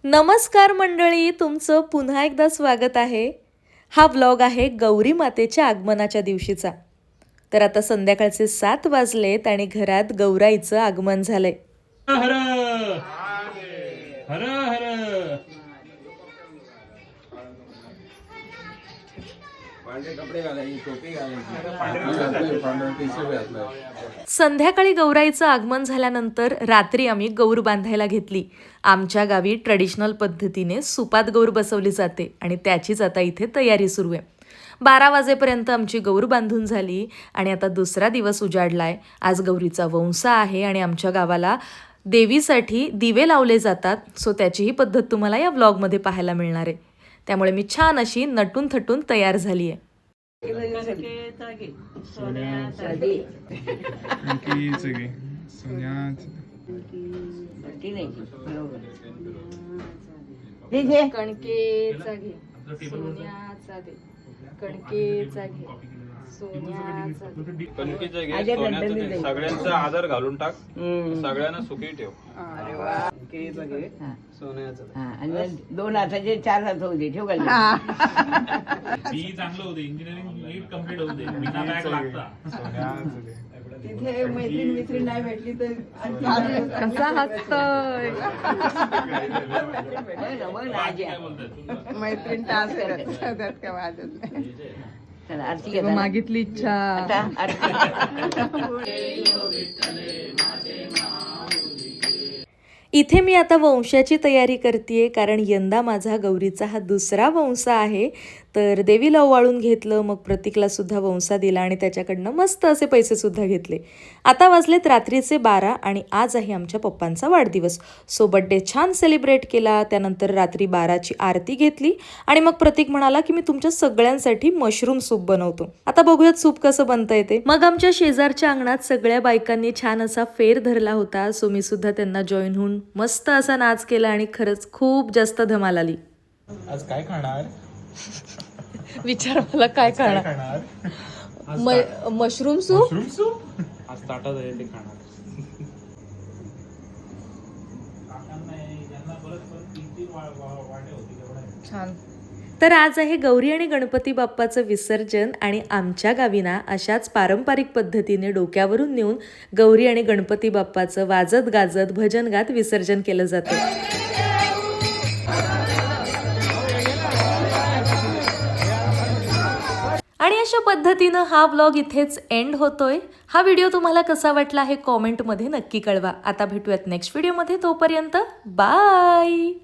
नमस्कार मंडळी, तुमचं पुन्हा एकदा स्वागत आहे। हा व्लॉग आहे गौरी मातेच्या आगमनाच्या दिवशीचा। तर आता संध्याकाळचे 7 वाजलेत आणि घरात गौराईचं आगमन झालंय। हर हर हर संध्याकाळी गौराईचं आगमन झाल्यानंतर रात्री आम्ही गौर बांधायला घेतली। आमच्या गावी ट्रेडिशनल पद्धतीने सुपात गौर बसवली जाते आणि त्याचीच आता इथे तयारी सुरू आहे। 12 वाजेपर्यंत आमची गौर बांधून झाली आणि आता दुसरा दिवस उजाडलाय। आज गौरीचा वंसा आहे आणि आमच्या गावाला देवीसाठी दिवे लावले जातात, सो त्याचीही पद्धत तुम्हाला या व्लॉगमध्ये पाहायला मिळणार आहे। त्यामुळे मी छान अशी नटून थटून तयार झाली आहे। कणकेचा घे, सोन्याचा दे, कणकेचा घे, सोन्याचा दे. कणकीचं घे, सोन्याचं दे. सगळ्यांचा आदर घालून टाक, सगळ्यांना सुखी ठेव। आणि 2 हाताचे 4 हात होऊ दे, ठेव बी चांगलं होते, इंजिनिअरिंग नीट कंप्लीट होऊ दे, बिना बॅग लागता। तिथे मैत्रीण नाही भेटली तर कसा हसतोय मैत्रीण तास करत का वाजत नाही। चला आरती घ्या. मागितली इच्छा आता आरती. इथे मी आता वंशाची तयारी करतेय, कारण यंदा माझा गौरीचा हा दुसरा वंसा आहे। तर देवीला ओवाळून घेतलं, मग प्रतीकला सुद्धा वंसा दिला आणि त्याच्याकडनं मस्त असे पैसे सुद्धा घेतले। आता वाजलेत रात्रीचे 12 आणि आज आहे आमच्या पप्पांचा वाढदिवस, सो बर्थडे छान सेलिब्रेट केला। त्यानंतर रात्री 12ची आरती घेतली आणि मग प्रतीक म्हणाला की मी तुमच्या सगळ्यांसाठी मशरूम सूप बनवतो। आता बघूयात सूप कसं बनता येते। मग आमच्या शेजारच्या अंगणात सगळ्या बायकांनी छान असा फेर धरला होता, सो मी सुद्धा त्यांना जॉईन होऊन मस्त असा नाच केला आणि खरंच खूप जास्त धमाल आली। आज काय खाणार? विचार मला काय खाणार? Mushroom soup. मशरूम सूप आज ताटात आहे, ते खाणार। छान। तर आज आहे गौरी आणि गणपती बाप्पाचं विसर्जन आणि आमच्या गावी ना अशाच पारंपरिक पद्धतीने डोक्यावरून नेऊन गौरी आणि गणपती बाप्पाचं वाजत गाजत भजन गात विसर्जन केलं जातं। आणि अशा पद्धतीनं हा व्लॉग इथेच एंड होतोय। हा व्हिडिओ तुम्हाला कसा वाटला हे कॉमेंटमध्ये नक्की कळवा। आता भेटूयात नेक्स्ट व्हिडिओमध्ये, तोपर्यंत बाय।